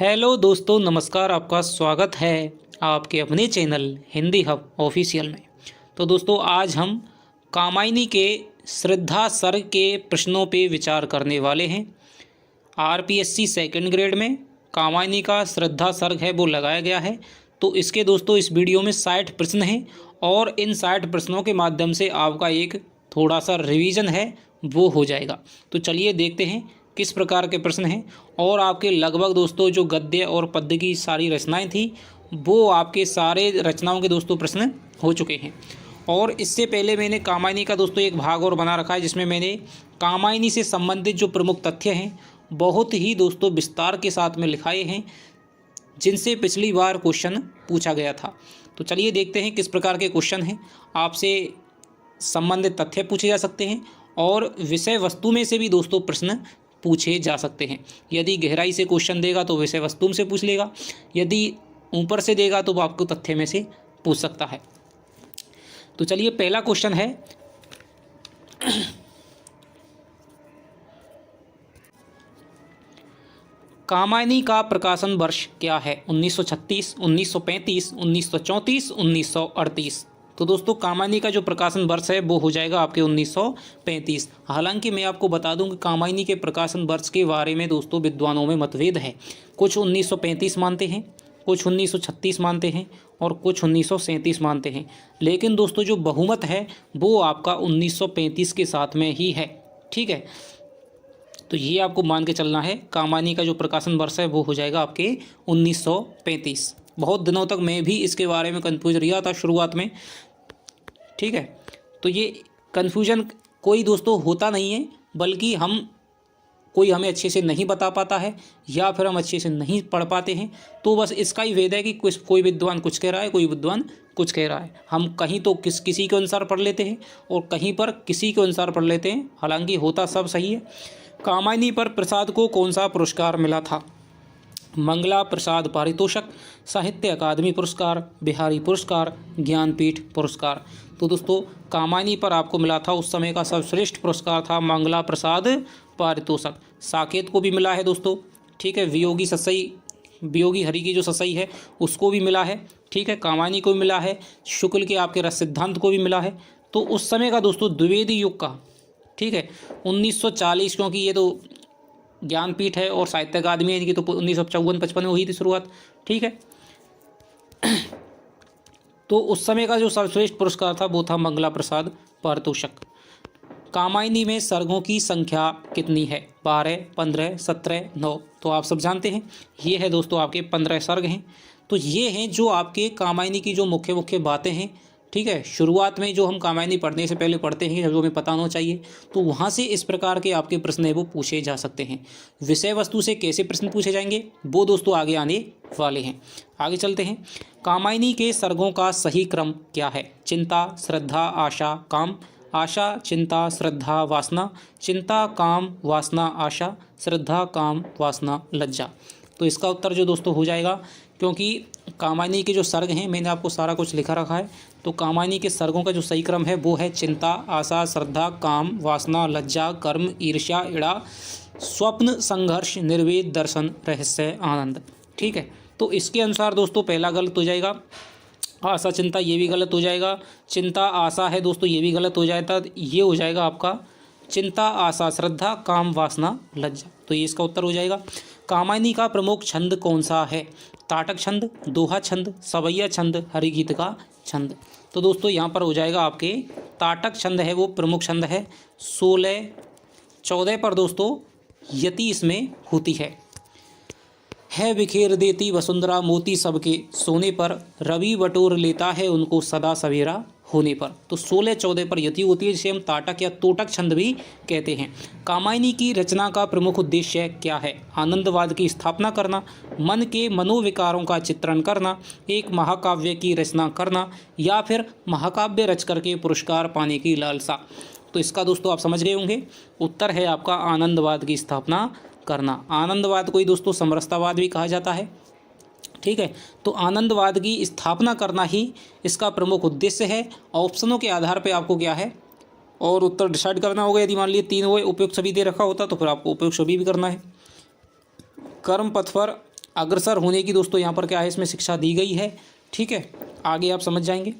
Hello दोस्तों, नमस्कार। आपका स्वागत है आपके अपने चैनल हिंदी हब ऑफिशियल में। तो दोस्तों, आज हम कामायनी के श्रद्धा सर्ग के प्रश्नों पे विचार करने वाले हैं। आरपीएससी सेकंड ग्रेड में कामायनी का श्रद्धा सर्ग है वो लगाया गया है। तो इसके दोस्तों इस वीडियो में 60 प्रश्न हैं और इन 60 प्रश्नों के माध्यम से आपका एक थोड़ा सा रिवीजन है वो हो जाएगा। तो चलिए देखते हैं किस प्रकार के प्रश्न हैं। और आपके लगभग दोस्तों जो गद्य और पद्य की सारी रचनाएं थी वो आपके सारे रचनाओं के दोस्तों प्रश्न हो चुके हैं। और इससे पहले मैंने कामायनी का दोस्तों एक भाग और बना रखा है जिसमें मैंने कामायनी से संबंधित जो प्रमुख तथ्य हैं बहुत ही दोस्तों विस्तार के साथ में लिखाए हैं, जिनसे पिछली बार क्वेश्चन पूछा गया था। तो चलिए देखते हैं किस प्रकार के क्वेश्चन हैं। आपसे संबंधित तथ्य पूछे जा सकते हैं और विषय वस्तु में से भी दोस्तों प्रश्न पूछे जा सकते हैं। यदि गहराई से क्वेश्चन देगा तो विषय वस्तु से पूछ लेगा, यदि ऊपर से देगा तो वो आपको तथ्य में से पूछ सकता है। तो चलिए पहला क्वेश्चन है, कामायनी का प्रकाशन वर्ष क्या है? 1936, 1935, 1934, 1938। तो दोस्तों कामायनी का जो प्रकाशन वर्ष है वो हो जाएगा आपके 1935। हालांकि मैं आपको बता दूं कि कामायनी के प्रकाशन वर्ष के बारे में दोस्तों विद्वानों में मतभेद है। कुछ 1935 मानते हैं, कुछ 1936 मानते हैं और कुछ 1937 मानते हैं। लेकिन दोस्तों जो बहुमत है वो आपका 1935 के साथ में ही है। ठीक है, तो ये आपको मान के चलना है। कामायनी का जो प्रकाशन वर्ष है वो हो जाएगा आपके 1935। बहुत दिनों तक मैं भी इसके बारे में कंफ्यूज रहा था शुरुआत में। ठीक है, तो ये कन्फ्यूजन कोई दोस्तों होता नहीं है, बल्कि कोई हमें अच्छे से नहीं बता पाता है या फिर हम अच्छे से नहीं पढ़ पाते हैं। तो बस इसका ही भेद है कि कोई विद्वान कुछ कह रहा है, कोई विद्वान कुछ कह रहा है। हम कहीं तो किसी के अनुसार पढ़ लेते हैं और कहीं पर किसी के अनुसार पढ़ लेते हैं, हालांकि होता सब सही है। कामायनी पर प्रसाद को कौन सा पुरस्कार मिला था? मंगला प्रसाद पारितोषक, साहित्य अकादमी पुरस्कार, बिहारी पुरस्कार, ज्ञानपीठ पुरस्कार। तो दोस्तों कामायनी पर आपको मिला था उस समय का सर्वश्रेष्ठ पुरस्कार था मंगला प्रसाद पारितोषक। साकेत को भी मिला है दोस्तों। ठीक है, वियोगी हरि की जो ससई है उसको भी मिला है। ठीक है, कामायनी को भी मिला है, शुक्ल के आपके रस सिद्धांत को भी मिला है। तो उस समय का दोस्तों द्विवेदी युग का, ठीक है, 1940, क्योंकि ये तो ज्ञानपीठ है और साहित्य अकादमी है, तो 1954-55 में हुई थी शुरुआत। ठीक है, तो उस समय का जो सर्वश्रेष्ठ पुरस्कार था वो था मंगला प्रसाद पारितोषक। कामायनी में सर्गों की संख्या कितनी है? 12, 15, 17, 9। तो आप सब जानते हैं ये है दोस्तों आपके 15 सर्ग हैं। तो ये हैं जो आपके कामायनी की जो मुख्य मुख्य बातें हैं। ठीक है, शुरुआत में जो हम कामायनी पढ़ने से पहले पढ़ते हैं जो हमें पता होना चाहिए, तो वहाँ से इस प्रकार के आपके प्रश्न है वो पूछे जा सकते हैं। विषय वस्तु से कैसे प्रश्न पूछे जाएंगे वो दोस्तों आगे आने वाले हैं। आगे चलते हैं। कामायनी के सर्गों का सही क्रम क्या है? चिंता, श्रद्धा, आशा, काम। आशा, चिंता, श्रद्धा, वासना। चिंता, काम, वासना, आशा। श्रद्धा, काम, वासना, लज्जा। तो इसका उत्तर जो दोस्तों हो जाएगा, क्योंकि कामायनी के जो सर्ग हैं मैंने आपको सारा कुछ लिखा रखा है। तो कामायनी के सर्गों का जो सही क्रम है वो है चिंता, आशा, श्रद्धा, काम, वासना, लज्जा, कर्म, ईर्ष्या, इड़ा, स्वप्न, संघर्ष, निर्वेद, दर्शन, रहस्य, आनंद। ठीक है, तो इसके अनुसार दोस्तों पहला गलत हो जाएगा। आशा चिंता ये भी गलत हो जाएगा। चिंता आशा है दोस्तों ये भी गलत हो जाएगा। ये हो जाएगा आपका चिंता, आशा, श्रद्धा, काम, वासना, लज्जा। तो ये इसका उत्तर हो जाएगा। कामायनी का प्रमुख छंद कौन सा है? ताटक छंद, दोहा छंद, सवैया छंद, हरिगीत का छंद। तो दोस्तों यहाँ पर हो जाएगा आपके ताटक छंद है वो प्रमुख छंद है। 16, 14 पर दोस्तों यति इसमें होती है बिखेर देती वसुंधरा मोती सबके सोने पर, रवि बटोर लेता है उनको सदा सवेरा होने पर। तो 16, 14 पर यति होती है, जिसे हम ताटक या तोटक छंद भी कहते हैं। कामायनी की रचना का प्रमुख उद्देश्य क्या है? आनंदवाद की स्थापना करना, मन के मनोविकारों का चित्रण करना, एक महाकाव्य की रचना करना, या फिर महाकाव्य रच करके पुरस्कार पाने की लालसा। तो इसका दोस्तों आप समझ गए होंगे, उत्तर है आपका आनंदवाद की स्थापना करना। आनंदवाद को ही दोस्तों समरसतावाद भी कहा जाता है। ठीक है, तो आनंदवाद की स्थापना करना ही इसका प्रमुख उद्देश्य है। ऑप्शनों के आधार पे आपको क्या है और उत्तर डिसाइड करना होगा। यदि मान लीजिए 3 हुए, उपयुक्त सभी दे रखा होता तो फिर आपको उपयुक्त सभी भी करना है। कर्म पथ पर अग्रसर होने की दोस्तों यहाँ पर क्या है, इसमें शिक्षा दी गई है। ठीक है, आगे आप समझ जाएंगे।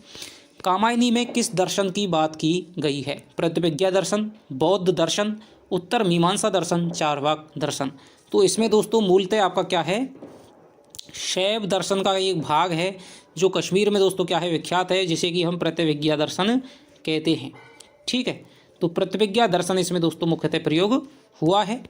कामायनी में किस दर्शन की बात की गई है? प्रतिविज्ञा दर्शन, बौद्ध दर्शन, उत्तर मीमांसा दर्शन, चार्वाक दर्शन। तो इसमें दोस्तों मूलतः आपका क्या है, शैव दर्शन का एक भाग है जो कश्मीर में दोस्तों क्या है, विख्यात है, जिसे कि हम प्रतिविज्ञा दर्शन कहते हैं। ठीक है, तो प्रतिविज्ञा दर्शन इसमें दोस्तों मुख्यतः प्रयोग हुआ है।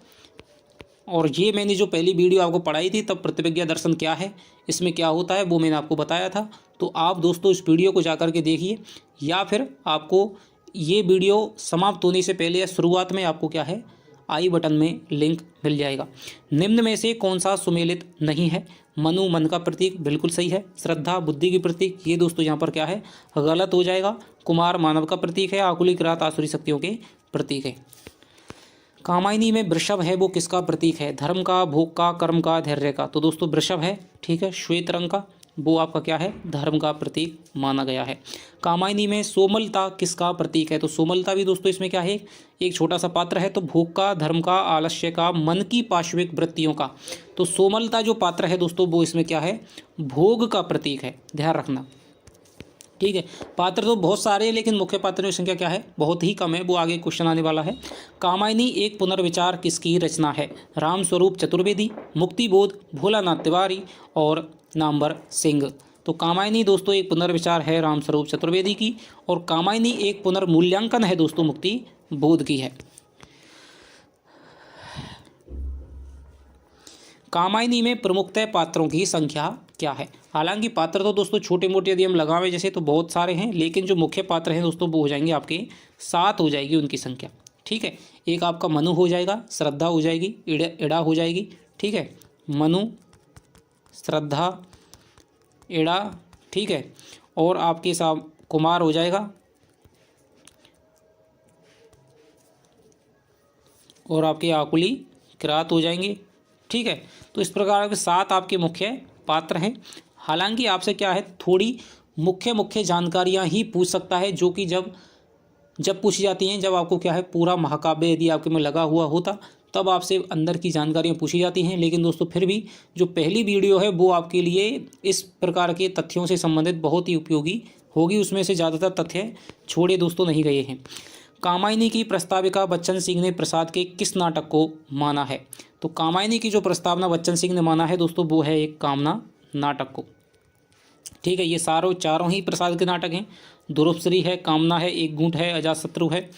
और ये मैंने जो पहली वीडियो आपको पढ़ाई थी तब प्रतिविज्ञा दर्शन क्या है, इसमें क्या होता है, वो मैंने आपको बताया था। तो आप दोस्तों इस वीडियो को जाकर के देखिए, या फिर आपको ये वीडियो समाप्त होने से पहले या शुरुआत में आपको क्या है, आई बटन में लिंक मिल जाएगा। निम्न में से कौन सा सुमेलित नहीं है? मनु मन का प्रतीक, बिल्कुल सही है। श्रद्धा बुद्धि की प्रतीक, ये दोस्तों यहाँ पर क्या है, गलत हो जाएगा। कुमार मानव का प्रतीक है। आकुली किरात आसुरी शक्तियों के प्रतीक है। कामायनी में वृषभ है, वो किसका प्रतीक है? धर्म का, भोग का, कर्म का, धैर्य का। तो दोस्तों वृषभ है, ठीक है, श्वेत रंग का, वो आपका क्या है, धर्म का प्रतीक माना गया है। कामायनी में सोमलता किसका प्रतीक है? तो सोमलता भी दोस्तों इसमें क्या है, एक छोटा सा पात्र है। तो भोग का, धर्म का, आलस्य का, मन की पाश्विक वृत्तियों का। तो सोमलता जो पात्र है दोस्तों, वो इसमें क्या है, भोग का प्रतीक है, ध्यान रखना। ठीक है, पात्र तो बहुत सारे हैं, लेकिन मुख्य पात्रों की संख्या क्या है, बहुत ही कम है। वो आगे क्वेश्चन आने वाला है। कामायनी एक पुनर्विचार किसकी रचना है? रामस्वरूप चतुर्वेदी, मुक्तिबोध, भोलानाथ तिवारी और नामवर सिंह। तो कामायनी दोस्तों एक पुनर्विचार है रामस्वरूप चतुर्वेदी की, और कामायनी एक पुनर्मूल्यांकन है दोस्तों मुक्तिबोध की है। कामायनी में प्रमुखतः पात्रों की संख्या क्या है? हालांकि पात्र तो दोस्तों छोटे मोटे यदि हम लगावें जैसे तो बहुत सारे हैं, लेकिन जो मुख्य पात्र हैं दोस्तों वो हो जाएंगे आपके 7 हो जाएगी उनकी संख्या। ठीक है, एक आपका मनु हो जाएगा, श्रद्धा हो जाएगी, इड़ा हो जाएगी। ठीक है, मनु, श्रद्धा, इड़ा, ठीक है, और आपके साथ कुमार हो जाएगा, और आपके आकुली किरात हो जाएंगे। ठीक है, तो इस प्रकार के 7 आपके मुख्य पात्र हैं। हालांकि आपसे क्या है, थोड़ी मुख्य जानकारियां ही पूछ सकता है, जो कि जब पूछी जाती हैं, जब आपको क्या है, पूरा महाकाव्य यदि आपके में लगा हुआ होता तब आपसे अंदर की जानकारियां पूछी जाती हैं। लेकिन दोस्तों फिर भी जो पहली वीडियो है वो आपके लिए इस प्रकार के तथ्यों से संबंधित बहुत ही उपयोगी होगी। उसमें से ज़्यादातर तथ्य छोड़े दोस्तों नहीं गए हैं। कामायनी की प्रस्ताविका बच्चन सिंह ने प्रसाद के किस नाटक को माना है? तो कामायनी की जो प्रस्तावना बच्चन सिंह ने माना है दोस्तों, वो है एक कामना नाटक को। ठीक है, ये चारों ही प्रसाद के नाटक हैं। ध्रुवश्री है, कामना है, एक गूंठ है, अजातशत्रु है।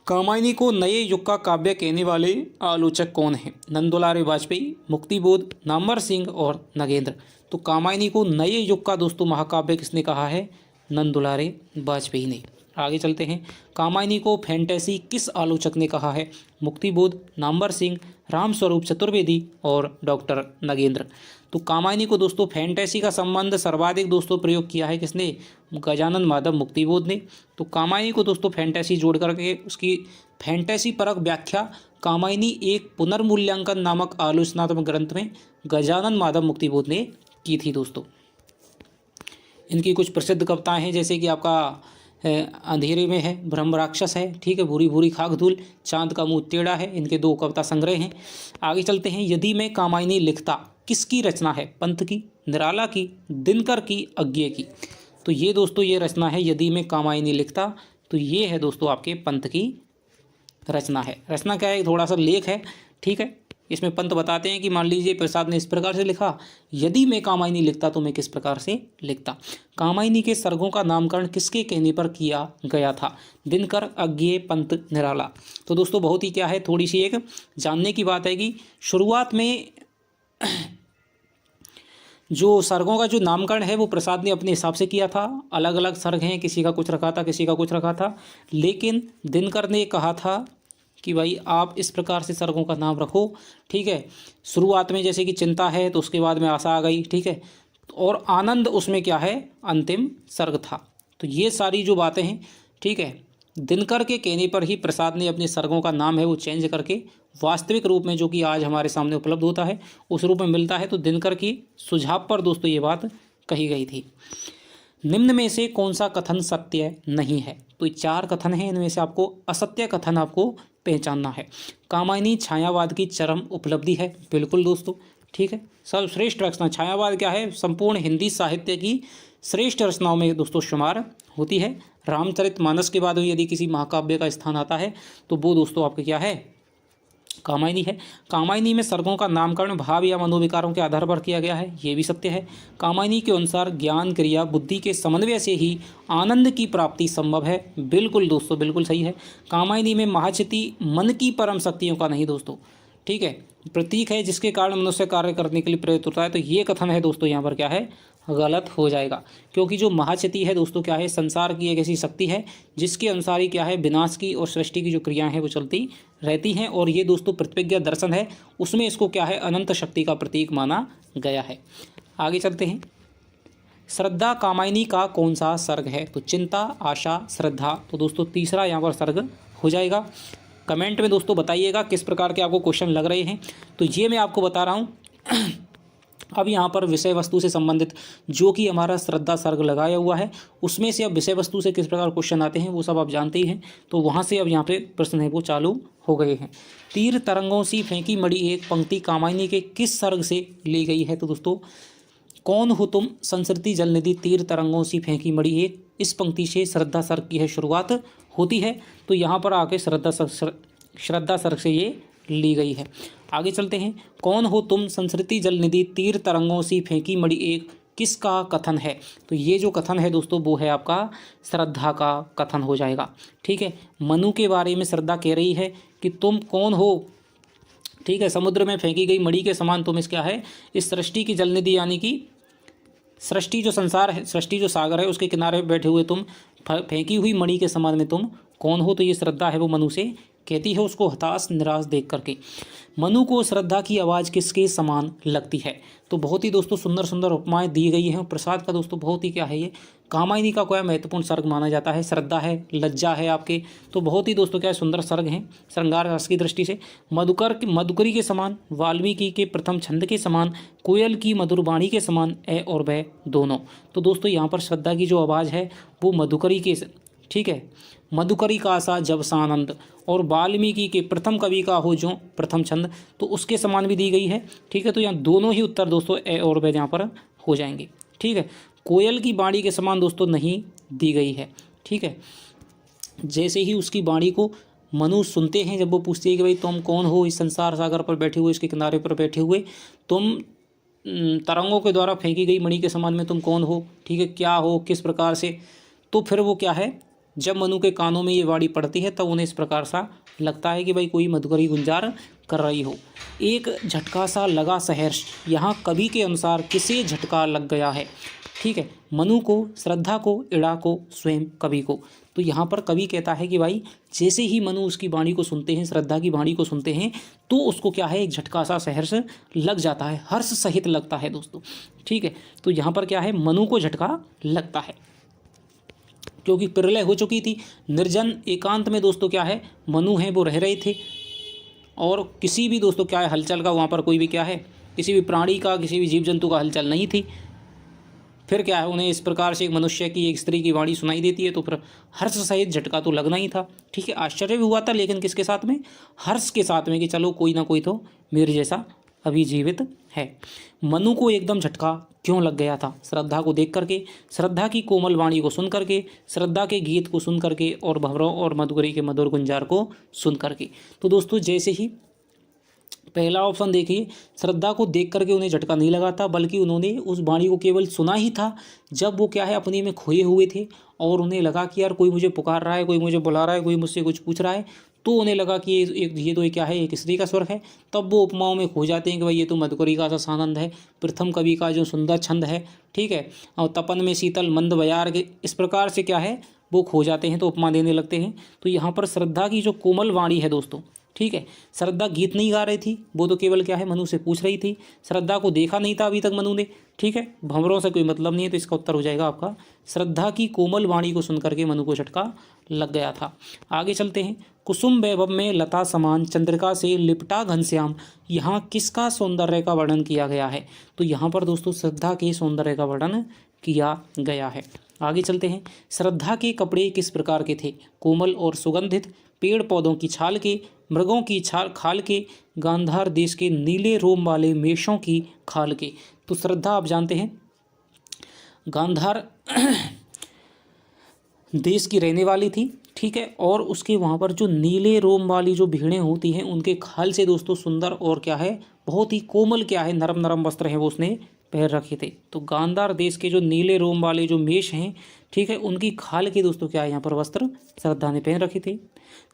कामायनी को नए युग का काव्य कहने वाले आलोचक कौन हैं? नंदुलारे वाजपेयी, मुक्तिबोध, नामवर सिंह और नगेंद्र। तो कामायनी को नए युग का दोस्तों महाकाव्य किसने कहा है? नंदुलारे वाजपेयी ने। आगे चलते हैं। कामायनी को फैंटेसी किस आलोचक ने कहा है? मुक्तिबोध, नामवर सिंह, रामस्वरूप चतुर्वेदी और डॉक्टर नगेंद्र। तो कामायनी को दोस्तों फैंटेसी का संबंध सर्वाधिक दोस्तों प्रयोग किया है किसने? गजानन माधव मुक्तिबोध ने। तो कामायनी को दोस्तों फैंटेसी जोड़ करके उसकी फैंटेसी परक व्याख्या कामायनी एक पुनर्मूल्यांकन नामक आलोचनात्मक ग्रंथ में गजानन माधव मुक्तिबोध ने की थी दोस्तों। इनकी कुछ प्रसिद्ध कविताएं हैं, जैसे कि आपका अंधेरे में है, ब्रह्म राक्षस है, ठीक है, भूरी भूरी खाक धूल, चांद का मुंह टेढ़ा है। इनके 2 कविता संग्रह हैं। आगे चलते हैं। यदि मैं कामायनी लिखता किसकी रचना है? पंत की, निराला की, दिनकर की, अज्ञे की। तो ये दोस्तों ये रचना है, यदि मैं कामायनी लिखता, तो ये है दोस्तों आपके पंत की रचना है। रचना क्या है? थोड़ा सा लेख है। ठीक है, इसमें पंत बताते हैं कि मान लीजिए प्रसाद ने इस प्रकार से लिखा, यदि मैं कामायनी लिखता तो मैं किस प्रकार से लिखता। कामायनी के सर्गों का नामकरण किसके कहने पर किया गया था? दिनकर, अज्ञे, पंत, निराला। तो दोस्तों बहुत ही क्या है, थोड़ी सी एक जानने की बात है कि शुरुआत में जो सर्गों का जो नामकरण है वो प्रसाद ने अपने हिसाब से किया था। अलग अलग सर्ग हैं, किसी का कुछ रखा था, किसी का कुछ रखा था। लेकिन दिनकर ने कहा था कि भाई आप इस प्रकार से सर्गों का नाम रखो। ठीक है, शुरुआत में जैसे कि चिंता है, तो उसके बाद में आशा आ गई। ठीक है, और आनंद उसमें क्या है, अंतिम सर्ग था। तो ये सारी जो बातें हैं, ठीक है, दिनकर के कहने पर ही प्रसाद ने अपने सर्गों का नाम है वो चेंज करके वास्तविक रूप में जो कि आज हमारे सामने उपलब्ध होता है उस रूप में मिलता है। तो दिनकर की सुझाव पर दोस्तों ये बात कही गई थी। निम्न में से कौन सा कथन सत्य नहीं है? तो 4 कथन हैं, इनमें से आपको असत्य कथन आपको पहचानना है। कामायनी छायावाद की चरम उपलब्धि है, बिल्कुल दोस्तों। ठीक है। सर्वश्रेष्ठ रचना छायावाद क्या है, संपूर्ण हिंदी साहित्य की श्रेष्ठ रचनाओं में दोस्तों शुमार होती है। रामचरितमानस के बाद यदि किसी महाकाव्य का स्थान आता है तो वो दोस्तों आपके क्या है, कामायनी है। कामायनी में सर्गों का नामकरण भाव या मनोविकारों के आधार पर किया गया है, ये भी सत्य है। कामायनी के अनुसार ज्ञान क्रिया बुद्धि के समन्वय से ही आनंद की प्राप्ति संभव है, बिल्कुल दोस्तों बिल्कुल सही है। कामायनी में महाचिति मन की परम शक्तियों का नहीं दोस्तों, ठीक है, प्रतीक है जिसके कारण मनुष्य कार्य करने के लिए प्रेरित होता है। तो ये कथन है दोस्तों यहाँ पर क्या है, गलत हो जाएगा, क्योंकि जो महाचिति है दोस्तों क्या है, संसार की एक ऐसी शक्ति है जिसके अनुसार ही क्या है, विनाश की और सृष्टि की जो क्रियाएं हैं वो चलती रहती हैं। और ये दोस्तों प्रतिज्ञा दर्शन है, उसमें इसको क्या है, अनंत शक्ति का प्रतीक माना गया है। आगे चलते हैं। श्रद्धा कामायनी का कौन सा सर्ग है, तो चिंता, आशा, श्रद्धा। तो दोस्तों तीसरा यहाँ पर सर्ग हो जाएगा। कमेंट में दोस्तों बताइएगा किस प्रकार के आपको क्वेश्चन लग रहे हैं। तो ये मैं आपको बता रहा हूँ। अब यहाँ पर विषय वस्तु से संबंधित जो कि हमारा श्रद्धा सर्ग लगाया हुआ है, उसमें से अब विषय वस्तु से किस प्रकार क्वेश्चन आते हैं वो सब आप जानते ही हैं। तो वहाँ से अब यहाँ पे प्रश्न है वो चालू हो गए हैं। तीर तरंगों सी फेंकी मड़ी एक पंक्ति कामायनी के किस सर्ग से ली गई है, तो दोस्तों कौन हो तुम संसृति जलनिधि तीर तरंगों सी फेंकी मड़ी एक, इस पंक्ति से श्रद्धा सर्ग की है शुरुआत होती है। तो यहाँ पर आके श्रद्धा सर्ग से ये ली गई है। आगे चलते हैं। कौन हो तुम संसृति जलनिधि तीर तरंगों सी फेंकी मड़ी एक, किसका कथन है, तो ये जो कथन है दोस्तों वो है आपका श्रद्धा का कथन हो जाएगा, ठीक है। मनु के बारे में श्रद्धा कह रही है कि तुम कौन हो, ठीक है, समुद्र में फेंकी गई मणि के समान तुम इस क्या है, इस सृष्टि की जलनिधि यानी कि सृष्टि जो संसार है, सृष्टि जो सागर है उसके किनारे पे बैठे हुए तुम फेंकी हुई मणि के समान में तुम कौन हो। तो ये श्रद्धा है वो मनु से कहती है, उसको हताश निराश देख करके। मनु को श्रद्धा की आवाज़ किसके समान लगती है, तो बहुत ही दोस्तों सुंदर सुंदर उपमाएं दी गई हैं। प्रसाद का दोस्तों बहुत ही क्या है, ये कामायनी का कोई महत्वपूर्ण सर्ग माना जाता है। श्रद्धा है, लज्जा है आपके, तो बहुत ही दोस्तों क्या है सुंदर सर्ग हैं श्रृंगार रस की दृष्टि से। मधुकरी के समान, वाल्मीकि के प्रथम छंद के समान, कोयल की मधुर वाणी के समान, ए और ब दोनों। तो दोस्तों यहाँ पर श्रद्धा की जो आवाज़ है वो मधुकरी के, ठीक है, मधुकरी का सा जब सानंद, और वाल्मीकि के प्रथम कवि का हो जो प्रथम छंद, तो उसके समान भी दी गई है, ठीक है। तो यहाँ दोनों ही उत्तर दोस्तों ए और ब यहाँ पर हो जाएंगे, ठीक है। कोयल की वाणी के समान दोस्तों नहीं दी गई है, ठीक है। जैसे ही उसकी वाणी को मनु सुनते हैं, जब वो पूछती है कि भाई तुम कौन हो, इस संसार सागर पर बैठे हुए, इसके किनारे पर बैठे हुए, तुम तरंगों के द्वारा फेंकी गई मणि के समान में तुम कौन हो, ठीक है, क्या हो, किस प्रकार से। तो फिर वो क्या है, जब मनु के कानों में ये वाणी पड़ती है तब उन्हें इस प्रकार सा लगता है कि भाई कोई मधुकरी गुंजार कर रही हो। एक झटका सा लगा सहर्ष, यहाँ कवि के अनुसार किसे झटका लग गया है, ठीक है, मनु को, श्रद्धा को, इड़ा को, स्वयं कवि को। तो यहाँ पर कवि कहता है कि भाई जैसे ही मनु उसकी वाणी को सुनते हैं, श्रद्धा की वाणी को सुनते हैं, तो उसको क्या है, एक झटका सा सहर्ष लग जाता है, हर्ष सहित लगता है दोस्तों, ठीक है। तो यहाँ पर क्या है, मनु को झटका लगता है क्योंकि प्रलय हो चुकी थी, निर्जन एकांत में दोस्तों क्या है, मनु हैं वो रह रहे थे, और किसी भी दोस्तों क्या है हलचल का वहाँ पर कोई भी क्या है, किसी भी प्राणी का, किसी भी जीव जंतु का हलचल नहीं थी। फिर क्या है, उन्हें इस प्रकार से एक मनुष्य की, एक स्त्री की वाणी सुनाई देती है, तो फिर हर्ष सहित झटका तो लगना ही था, ठीक है। आश्चर्य भी हुआ था, लेकिन किसके साथ में, हर्ष के साथ में, कि चलो कोई ना कोई तो मेरे जैसा अभी जीवित है। मनु को एकदम झटका क्यों लग गया था, श्रद्धा को देख करके, श्रद्धा की कोमल वाणी को सुन करके, श्रद्धा के गीत को सुन करके, और भंवरों और मधुकरी के मधुर गुंजार को सुन करके। तो दोस्तों जैसे ही पहला ऑप्शन देखिए, श्रद्धा को देख करके उन्हें झटका नहीं लगा था, बल्कि उन्होंने उस वाणी को केवल सुना ही था जब वो क्या है अपने में खोए हुए थे, और उन्हें लगा कि यार कोई मुझे पुकार रहा है, कोई मुझे बुला रहा है, कोई मुझसे कुछ पूछ रहा है। तो उन्हें लगा कि ये तो क्या है, एक स्त्री का स्वर है। तब वो उपमाओं में खो जाते हैं कि भाई ये तो मधुकरी का सा सानंद है, प्रथम कवि का जो सुंदर छंद है, ठीक है, और तपन में शीतल मंद बयार के, इस प्रकार से क्या है वो खो जाते हैं, तो उपमा देने लगते हैं। तो यहाँ पर श्रद्धा की जो कोमल वाणी है दोस्तों, ठीक है, श्रद्धा गीत नहीं गा रही थी, वो तो केवल क्या है मनु से पूछ रही थी, श्रद्धा को देखा नहीं था अभी तक मनु ने, ठीक है, भंवरों से कोई मतलब नहीं है। तो इसका उत्तर हो जाएगा आपका श्रद्धा की कोमल वाणी को सुन करके मनु को झटका लग गया था। आगे चलते हैं। कुसुम वैभव में लता समान चंद्रिका से लिपटा घनश्याम, यहाँ किसका सौंदर्य का वर्णन किया गया है, तो यहाँ पर दोस्तों श्रद्धा के सौंदर्य का वर्णन किया गया है। आगे चलते हैं। श्रद्धा के कपड़े किस प्रकार के थे, कोमल और सुगंधित, पेड़ पौधों की छाल के, मृगों की खाल के, गांधार देश के नीले रोम वाले मेषों की खाल के। तो श्रद्धा आप जानते हैं गांधार देश की रहने वाली थी, ठीक है, और उसके वहाँ पर जो नीले रोम वाली जो भेड़ें होती हैं उनके खाल से दोस्तों सुंदर और क्या है, बहुत ही कोमल क्या है, नरम नरम वस्त्र हैं वो उसने पहन रखे थे। तो गांधार देश के जो नीले रोम वाले जो मेष हैं, ठीक है, उनकी खाल के दोस्तों क्या है यहाँ पर वस्त्र श्रद्धा ने पहन रखे थे।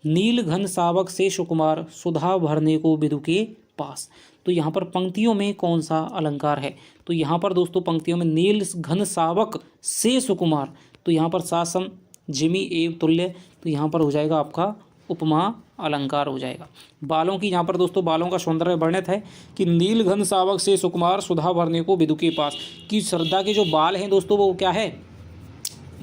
नील घन सावक से सुकुमार, सुधा भरने को विदु के पास। तो यहाँ पर पंक्तियों में कौन सा अलंकार है? तो यहाँ पर दोस्तों पंक्तियों में नील घन सावक से सुकुमार, तो यहाँ पर सासम जिमी एव तुल्य, तो यहाँ पर हो जाएगा आपका उपमा अलंकार हो जाएगा। बालों की यहाँ पर दोस्तों बालों का सौंदर्य वर्णित है कि नील घन सावक से सुकुमार, सुधा भरने को विदु के पास। कि श्रद्धा के जो बाल हैं दोस्तों वो क्या है,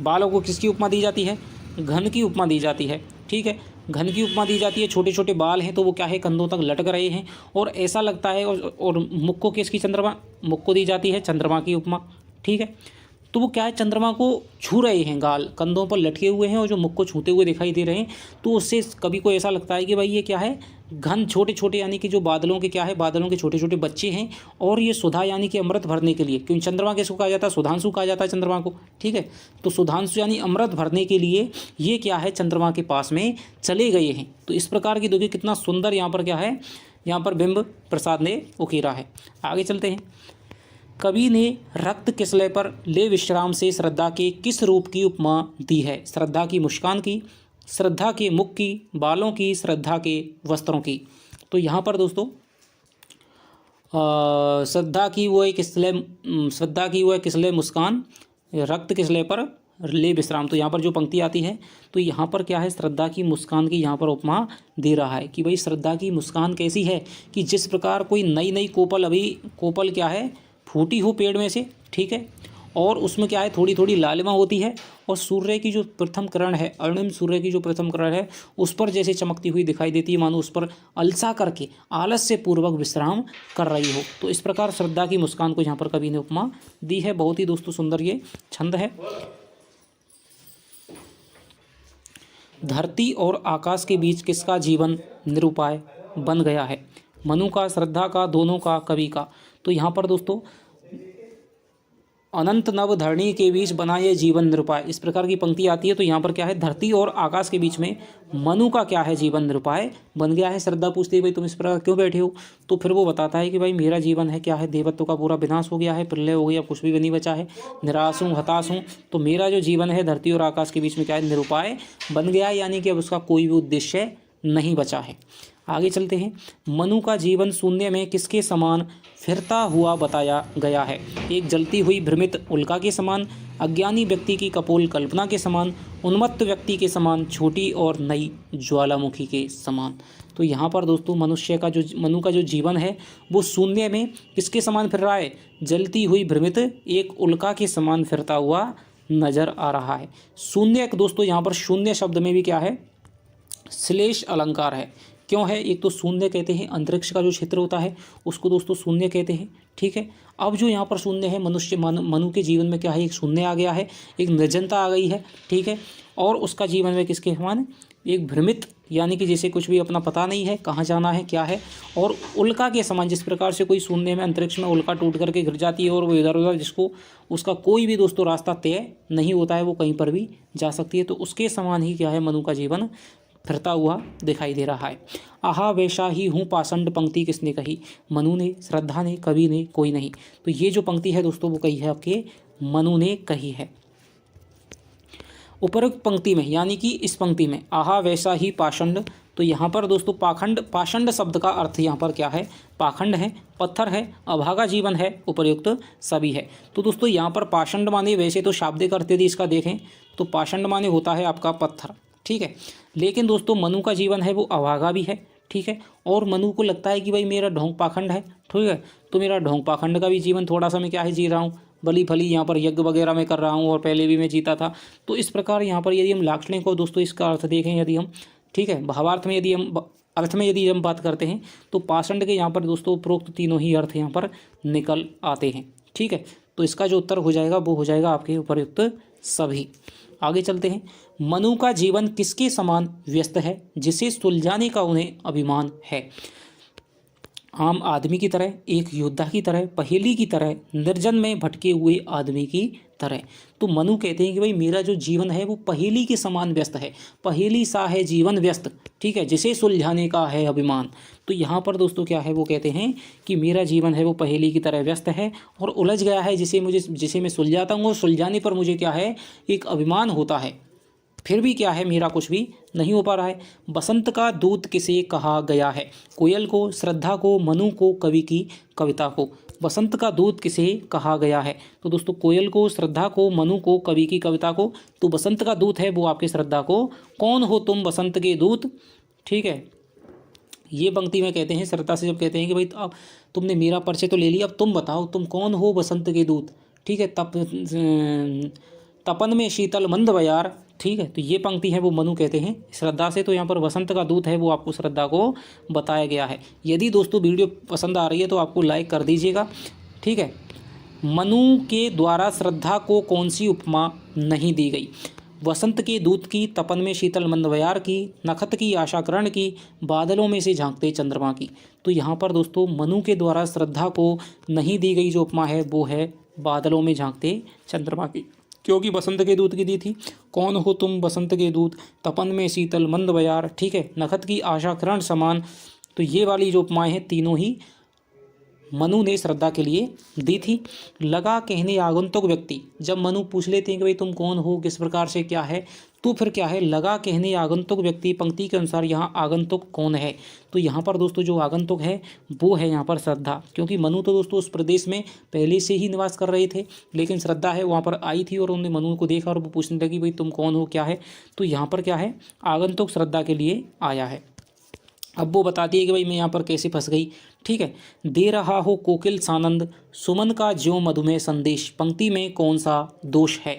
बालों को किसकी उपमा दी जाती है? घन की उपमा दी जाती है, ठीक है, घन की उपमा दी जाती है। छोटे छोटे बाल हैं तो वो क्या है, कंधों तक लटक रहे हैं और ऐसा लगता है। और मुख को किसकी, चंद्रमा, मुख को दी जाती है चंद्रमा की उपमा, ठीक है। तो वो क्या है, चंद्रमा को छू रहे हैं, गाल कंधों पर लटके हुए हैं और जो मुख को छूते हुए दिखाई दे रहे हैं। तो उससे कभी को ऐसा लगता है कि भाई ये क्या है, घन छोटे छोटे यानी कि जो बादलों के क्या है, बादलों के छोटे छोटे बच्चे हैं। और ये सुधा यानी कि अमृत भरने के लिए, क्योंकि चंद्रमा किसको कहा जाता है, सुधांशु कहा जाता है चंद्रमा को, ठीक है। तो सुधांशु यानी अमृत भरने के लिए ये क्या है, चंद्रमा के पास में चले गए हैं। तो इस प्रकार की देखिए कितना सुंदर यहाँ पर क्या है, यहाँ पर बिंब प्रसाद ने उकेरा है। आगे चलते हैं। कवि ने रक्त किसले पर ले विश्राम से श्रद्धा के किस रूप की उपमा दी है? श्रद्धा की मुस्कान की, श्रद्धा के मुख की, बालों की, श्रद्धा के वस्त्रों की। तो यहाँ पर दोस्तों श्रद्धा की वो है किसले मुस्कान, रक्त किसले पर ले विश्राम। तो यहाँ पर जो पंक्ति आती है तो यहाँ पर क्या है, श्रद्धा की मुस्कान की यहाँ पर उपमा दे रहा है कि भाई श्रद्धा की मुस्कान कैसी है कि जिस प्रकार कोई नई नई कोपल क्या है, फूटी हो पेड़ में से, ठीक है, और उसमें क्या है, थोड़ी थोड़ी लालिमा होती है और सूर्य की जो प्रथम किरण है, अरुणिम सूर्य की जो प्रथम किरण है उस पर जैसे चमकती हुई दिखाई देती है, मानो उस पर अलसा करके आलस्य पूर्वक विश्राम कर रही हो। तो इस प्रकार श्रद्धा की मुस्कान को यहाँ पर कवि ने उपमा दी है। बहुत ही दोस्तों सुंदर ये छंद है। धरती और आकाश के बीच किसका जीवन निरुपाय बन गया है? मनु का, श्रद्धा का, दोनों का, कवि का। तो यहाँ पर दोस्तों अनंत नव धरणी के बीच बना ये जीवन निरुपाय, इस प्रकार की पंक्ति आती है। तो यहाँ पर क्या है, धरती और आकाश के बीच में मनु का क्या है, जीवन निरुपाय बन गया है। श्रद्धा पूछती है भाई तुम इस प्रकार क्यों बैठे हो? तो फिर वो बताता है कि भाई मेरा जीवन है क्या है, देवत्व का पूरा विनाश हो गया है, प्रलय हो गया, कुछ भी नहीं बचा है, निराश हूँ, हताश हूँ। तो मेरा जो जीवन है धरती और आकाश के बीच में क्या है, निरुपाय बन गया है, यानी कि अब उसका कोई भी उद्देश्य नहीं बचा है। आगे चलते हैं। मनु का जीवन शून्य में किसके समान फिरता हुआ बताया गया है? एक जलती हुई भ्रमित उल्का के समान, अज्ञानी व्यक्ति की कपोल कल्पना के समान, उन्मत्त व्यक्ति के समान, छोटी और नई ज्वालामुखी के समान। तो यहाँ पर दोस्तों मनु का जो जीवन है वो शून्य में किसके समान फिर रहा है? जलती हुई भ्रमित एक उल्का के समान फिरता हुआ नजर आ रहा है। शून्य दोस्तों यहाँ पर शून्य शब्द में भी क्या है, श्लेष अलंकार है। क्यों है? एक तो शून्य कहते हैं, अंतरिक्ष का जो क्षेत्र होता है उसको दोस्तों शून्य कहते हैं, ठीक है। अब जो यहाँ पर शून्य है, मनु के जीवन में क्या है, एक शून्य आ गया है, एक निर्जनता आ गई है, ठीक है। और उसका जीवन में किसके समान, एक भ्रमित, यानी कि जैसे कुछ भी अपना पता नहीं है, कहाँ जाना है, क्या है, और उल्का के समान, जिस प्रकार से कोई शून्य में अंतरिक्ष में उल्का टूट करके गिर जाती है और वो इधर उधर, जिसको उसका कोई भी दोस्तों रास्ता तय नहीं होता है, वो कहीं पर भी जा सकती है। तो उसके समान ही क्या है, मनु का जीवन फिरता हुआ दिखाई दे रहा है। आहा वैसा ही हूँ पाषंड पंक्ति किसने कही? मनु ने, श्रद्धा ने, कवि ने, कोई नहीं। तो ये जो पंक्ति है दोस्तों वो कही है आपके मनु ने कही है। उपरोक्त पंक्ति में यानी कि इस पंक्ति में आहा वैसा ही पाषंड, तो यहाँ पर दोस्तों पाषंड शब्द का अर्थ यहाँ पर क्या है, पाखंड है, पत्थर है, अभागा जीवन है, उपर्युक्त सभी है। तो दोस्तों यहाँ पर पाषंड माने, वैसे तो शाब्दिक अर्थ यदि इसका देखें तो पाषंड माने होता है आपका पत्थर, ठीक है। लेकिन दोस्तों मनु का जीवन है वो अभागा भी है, ठीक है। और मनु को लगता है कि भाई मेरा ढोंग पाखंड है, ठीक है, तो मेरा ढोंग पाखंड का भी जीवन थोड़ा सा मैं क्या है जी रहा हूँ, बली फली यहाँ पर यज्ञ वगैरह में कर रहा हूँ और पहले भी मैं जीता था। तो इस प्रकार यहाँ पर यदि हम लाक्षणिक को दोस्तों इसका अर्थ देखें यदि हम, ठीक है, भावार्थ में यदि हम अर्थ में यदि हम बात करते हैं तो पाषंड के यहाँ पर दोस्तों उपरोक्त तीनों ही अर्थ यहाँ पर निकल आते हैं, ठीक है। तो इसका जो उत्तर हो जाएगा वो हो जाएगा आपके उपर्युक्त सभी। आगे चलते हैं। मनु का जीवन किसके समान व्यस्त है जिसे सुलझाने का उन्हें अभिमान है? आम आदमी की तरह, एक योद्धा की तरह, पहेली की तरह, निर्जन में भटके हुए आदमी की तरह। तो मनु कहते हैं कि भाई मेरा जो जीवन है वो पहेली के समान व्यस्त है, पहेली सा है जीवन व्यस्त, ठीक है, जिसे सुलझाने का है अभिमान। तो यहाँ पर दोस्तों क्या है, वो कहते हैं कि मेरा जीवन है वो पहेली की तरह व्यस्त है और उलझ गया है, जिसे मैं सुलझाता हूँ और सुलझाने पर मुझे क्या है, एक अभिमान होता है, फिर भी क्या है, मेरा कुछ भी नहीं हो पा रहा है। बसंत का दूत किसे कहा गया है? कोयल को, श्रद्धा को, मनु को, कवि की कविता को। बसंत का दूत किसे कहा गया है? तो दोस्तों कोयल को, श्रद्धा को, मनु को, कवि की कविता को। तो बसंत का दूत है वो आपके श्रद्धा को। कौन हो तुम बसंत के दूत, ठीक है, ये पंक्ति में कहते हैं श्रद्धा से, जब कहते हैं कि भाई अब तुमने मेरा परिचय तो ले लिया, अब तुम बताओ तुम कौन हो बसंत के दूत, ठीक है, तपन में शीतल मंद बयार, ठीक है। तो ये पंक्ति है वो मनु कहते हैं श्रद्धा से। तो यहाँ पर बसंत का दूत है वो आपको श्रद्धा को बताया गया है। यदि दोस्तों वीडियो पसंद आ रही है तो आपको लाइक कर दीजिएगा, ठीक है। मनु के द्वारा श्रद्धा को कौन सी उपमा नहीं दी गई? वसंत के दूत की, तपन में शीतल मंद बयार की, नखत की, आशाकरण की, बादलों में से झांकते चंद्रमा की। तो यहाँ पर दोस्तों मनु के द्वारा श्रद्धा को नहीं दी गई जो उपमा है वो है बादलों में झांकते चंद्रमा की, क्योंकि बसंत के दूत की दी थी। कौन हो तुम बसंत के दूत, तपन में शीतल मंद बयार, ठीक है, नखत की आशा किरण समान। तो ये वाली जो उपमाएं हैं तीनों ही मनु ने श्रद्धा के लिए दी थी। लगा कहने आगंतुक व्यक्ति, जब मनु पूछ लेते हैं कि भाई तुम कौन हो, किस प्रकार से क्या है, तो फिर क्या है, लगा कहने आगंतुक व्यक्ति, पंक्ति के अनुसार यहाँ आगंतुक कौन है? तो यहाँ पर दोस्तों जो आगंतुक है वो है यहाँ पर श्रद्धा, क्योंकि मनु तो दोस्तों उस प्रदेश में पहले से ही निवास कर रहे थे, लेकिन श्रद्धा है वहाँ पर आई थी और उन्होंने मनु को देखा और वो पूछने लगी भाई तुम कौन हो, क्या है। तो यहाँ पर क्या है, आगंतुक श्रद्धा के लिए आया है। अब वो बताती है कि भाई मैं यहाँ पर कैसे फंस गई, ठीक है। दे रहा हो कोकिल सानंद, सुमन का ज्यों मधुमेह संदेश, पंक्ति में कौन सा दोष है?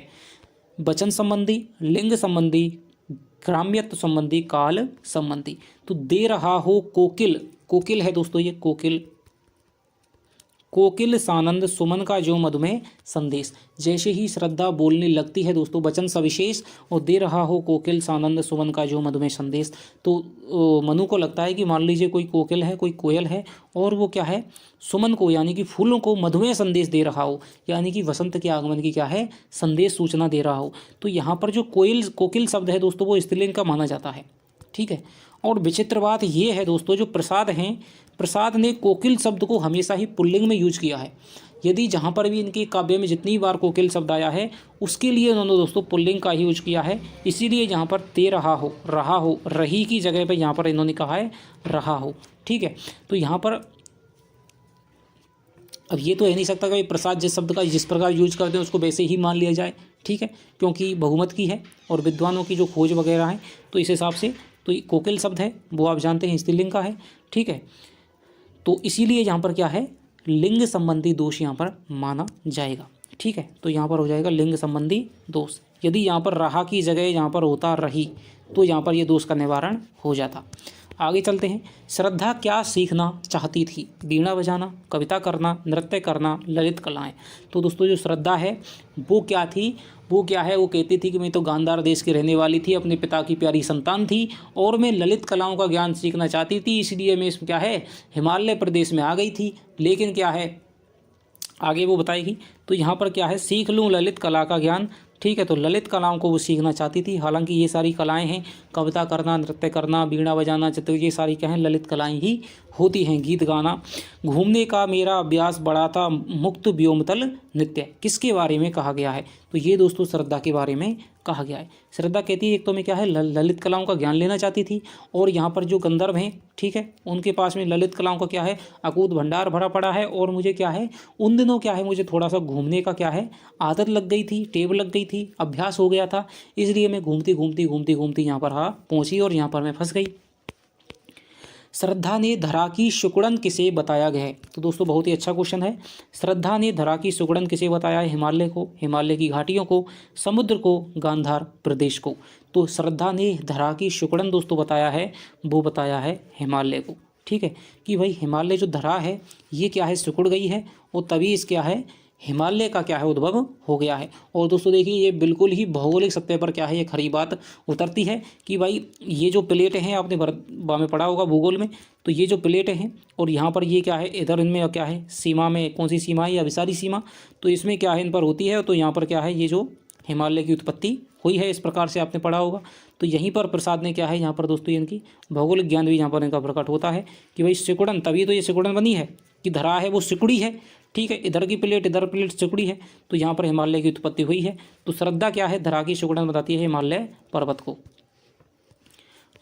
वचन संबंधी, लिंग संबंधी, ग्राम्यत्व संबंधी, काल संबंधी। तो दे रहा हो कोकिल, कोकिल है दोस्तों ये कोकिल, कोकिल सानंद, सुमन का जो मधुमेह संदेश। जैसे ही श्रद्धा बोलने लगती है दोस्तों वचन सविशेष और दे रहा हो कोकिल सानंद, सुमन का जो मधुमेह संदेश, तो मनु को लगता है कि मान लीजिए कोई कोकिल है, कोई कोयल है और वो क्या है, सुमन को यानी कि फूलों को मधुमेह संदेश दे रहा हो, यानी कि वसंत के आगमन की क्या है, संदेश सूचना दे रहा हो। तो यहाँ पर जो कोकिल शब्द है दोस्तों वो स्त्रीलिंग का माना जाता है, ठीक है। और विचित्र बात ये है दोस्तों, जो प्रसाद हैं, प्रसाद ने कोकिल शब्द को हमेशा ही पुल्लिंग में यूज किया है। यदि जहाँ पर भी इनके काव्य में जितनी बार कोकिल शब्द आया है उसके लिए उन्होंने दोस्तों पुल्लिंग का ही यूज किया है। इसीलिए यहाँ पर दे रहा हो, रहा हो, रही की जगह पर यहाँ पर इन्होंने कहा है रहा हो, ठीक है। तो यहाँ पर अब ये तो है नहीं सकता कि प्रसाद जिस शब्द का जिस प्रकार यूज करते हैं उसको वैसे ही मान लिया जाए, ठीक है, क्योंकि बहुमत की है और विद्वानों की जो खोज वगैरह है, तो इस हिसाब से तो कोकिल शब्द है वो आप जानते हैं स्त्रीलिंग का है, ठीक है। तो इसीलिए यहाँ पर क्या है, लिंग संबंधी दोष यहाँ पर माना जाएगा, ठीक है। तो यहाँ पर हो जाएगा लिंग संबंधी दोष। यदि यहाँ पर रहा की जगह यहाँ पर होता रही तो यहाँ पर ये दोष का निवारण हो जाता। आगे चलते हैं। श्रद्धा क्या सीखना चाहती थी? वीणा बजाना, कविता करना, नृत्य करना, ललित कलाएं। तो दोस्तों जो श्रद्धा है वो क्या थी, वो क्या है, वो कहती थी कि मैं तो गांधार देश की रहने वाली थी, अपने पिता की प्यारी संतान थी और मैं ललित कलाओं का ज्ञान सीखना चाहती थी, इसलिए मैं इसमें क्या है हिमालय प्रदेश में आ गई थी। लेकिन क्या है आगे वो बताएगी। तो यहाँ पर क्या है, सीख लूँ ललित कला का ज्ञान, ठीक है। तो ललित कलाओं को वो सीखना चाहती थी। हालांकि ये सारी कलाएं हैं, कविता करना, नृत्य करना, वीणा बजाना, चित्र, ये सारी क्या हैं, ललित कलाएं ही होती हैं, गीत गाना। घूमने का मेरा अभ्यास बड़ा था, मुक्त व्योमतल नृत्य, किसके बारे में कहा गया है? तो ये दोस्तों श्रद्धा के बारे में कहा गया है। श्रद्धा कहती है एक तो मैं क्या है ललित कलाओं का ज्ञान लेना चाहती थी और यहाँ पर जो गंधर्व हैं, ठीक है, उनके पास में ललित कलाओं का क्या है अकूत भंडार भरा पड़ा है और मुझे क्या है उन दिनों क्या है मुझे थोड़ा सा घूमने का क्या है आदत लग गई थी, टेब लग गई थी, अभ्यास हो गया था, इसलिए मैं घूमती यहाँ पर पहुँची और यहाँ पर मैं फंस गई। श्रद्धा ने धरा की सुकुड़न किसे बताया गया है? तो दोस्तों बहुत ही अच्छा क्वेश्चन है। श्रद्धा ने धरा की सुकुड़न किसे बताया है? हिमालय को, हिमालय की घाटियों को, समुद्र को, गांधार प्रदेश को। तो श्रद्धा ने धरा की सुकुड़न दोस्तों बताया है, वो बताया है हिमालय को, ठीक है, कि भाई हिमालय जो धरा है ये क्या है सिकुड़ गई है और तभी इस क्या है हिमालय का क्या है उद्भव हो गया है। और दोस्तों देखिए ये बिल्कुल ही भौगोलिक सत्य पर क्या है ये खरी बात उतरती है कि भाई ये जो प्लेटें हैं आपने में पढ़ा होगा भूगोल में, तो ये जो प्लेटें हैं और यहाँ पर ये क्या है इधर इनमें क्या है सीमा में कौन सी सीमा है, या अभिसारी सीमा, तो इसमें क्या है इन पर होती है, तो यहाँ पर क्या है ये जो हिमालय की उत्पत्ति हुई है, इस प्रकार से आपने पढ़ा होगा। तो यहीं पर प्रसाद ने क्या है यहाँ पर दोस्तों इनकी भौगोलिक ज्ञान भी यहाँ पर इनका प्रकट होता है कि भाई सिकुड़न, तभी तो ये सिकुड़न बनी है कि धरा है वो सिकुड़ी है, ठीक है, इधर की प्लेट इधर प्लेट सिकुड़ी है, तो यहाँ पर हिमालय की उत्पत्ति हुई है। तो श्रद्धा क्या है, धरा की सिकुड़न बताती है हिमालय पर्वत को।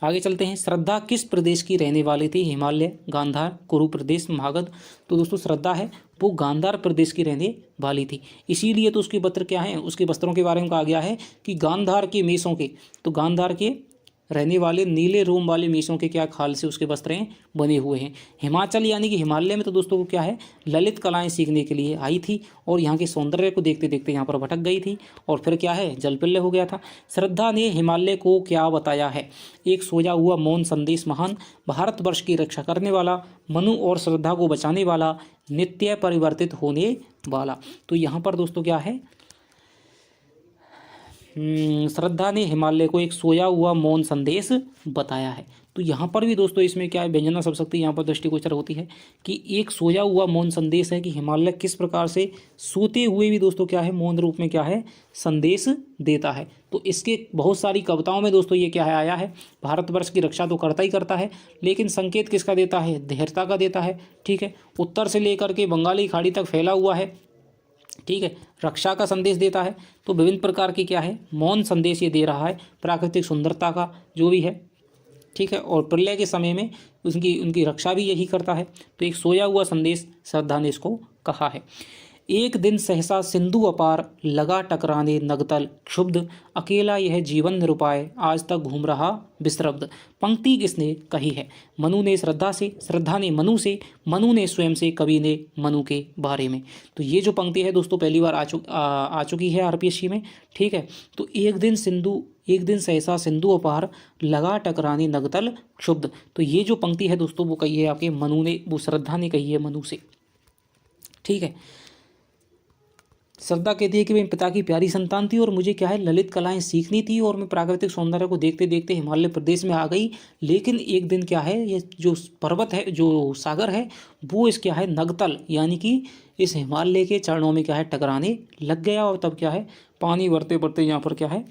आगे चलते हैं, श्रद्धा किस प्रदेश की रहने वाली थी, हिमालय, गांधार, कुरु प्रदेश, महागध। तो दोस्तों श्रद्धा है वो गांधार प्रदेश की रहने वाली थी, इसीलिए तो उसके वस्त्र क्या हैं, उसके वस्त्रों के बारे में कहा गया है कि गांधार के मेषों के, तो गांधार के रहने वाले नीले रोम वाले मेषों के क्या खाल से उसके वस्त्र बने हुए हैं। हिमाचल यानी कि हिमालय में तो दोस्तों को क्या है ललित कलाएं सीखने के लिए आई थी और यहाँ के सौंदर्य को देखते देखते यहाँ पर भटक गई थी और फिर क्या है जलपिल्य हो गया था। श्रद्धा ने हिमालय को क्या बताया है, एक सोया हुआ मौन संदेश, महान, भारतवर्ष की रक्षा करने वाला, मनु और श्रद्धा को बचाने वाला, नित्य परिवर्तित होने वाला। तो यहाँ पर दोस्तों क्या है श्रद्धा ने हिमालय को एक सोया हुआ मौन संदेश बताया है। तो यहाँ पर भी दोस्तों इसमें क्या है व्यंजना शब्द शक्ति यहाँ पर दृष्टिगोचर होती है कि एक सोया हुआ मौन संदेश है कि हिमालय किस प्रकार से सोते हुए भी दोस्तों क्या है मौन रूप में क्या है संदेश देता है। तो इसके बहुत सारी कविताओं में दोस्तों ये क्या है आया है, भारतवर्ष की रक्षा तो करता ही करता है लेकिन संकेत किसका देता है, धैर्यता का देता है, ठीक है, उत्तर से लेकर के बंगाली खाड़ी तक फैला हुआ है, ठीक है, रक्षा का संदेश देता है। तो विभिन्न प्रकार की क्या है मौन संदेश ये दे रहा है, प्राकृतिक सुंदरता का जो भी है, ठीक है, और प्रलय के समय में उनकी रक्षा भी यही करता है। तो एक सोया हुआ संदेश श्रद्धा ने इसको कहा है। एक दिन सहसा सिंधु अपार, लगा टकराने नगतल क्षुब्ध, अकेला यह जीवन निरुपाय, आज तक घूम रहा विस्रब्ध। पंक्ति किसने कही है, मनु ने श्रद्धा से, श्रद्धा ने मनु से, मनु ने स्वयं से, कवि ने मनु के बारे में। तो ये जो पंक्ति है दोस्तों पहली बार आ चुकी है आरपीएससी में, ठीक है। तो एक दिन सहसा सिंधु अपार, लगा टकराने नगतल क्षुब्ध। तो ये जो पंक्ति है दोस्तों वो कही है आपके मनु ने, वो श्रद्धा ने कही है मनु से, ठीक है। श्रद्धा कहती है कि मैं पिता की प्यारी संतान थी और मुझे क्या है ललित कलाएं सीखनी थी और मैं प्राकृतिक सौंदर्य को देखते देखते हिमालय प्रदेश में आ गई, लेकिन एक दिन क्या है ये जो पर्वत है जो सागर है वो इस क्या है नगतल यानी कि इस हिमालय के चरणों में क्या है टकराने लग गया और तब क्या है पानी बढ़ते बढ़ते यहाँ पर क्या है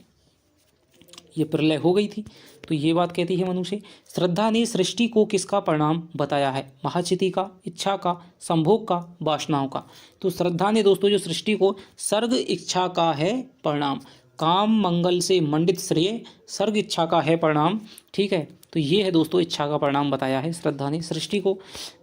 ये प्रलय हो गई थी। तो ये बात कहती है मनु से। श्रद्धा ने सृष्टि को किसका परिणाम बताया है, महाचिति का, इच्छा का, संभोग का, वासनाओं का। तो श्रद्धा ने दोस्तों जो सृष्टि को सर्ग इच्छा का है परिणाम, काम मंगल से मंडित श्रेय सर्ग इच्छा का है परिणाम, ठीक है। तो ये है दोस्तों इच्छा का परिणाम बताया है श्रद्धा ने सृष्टि को।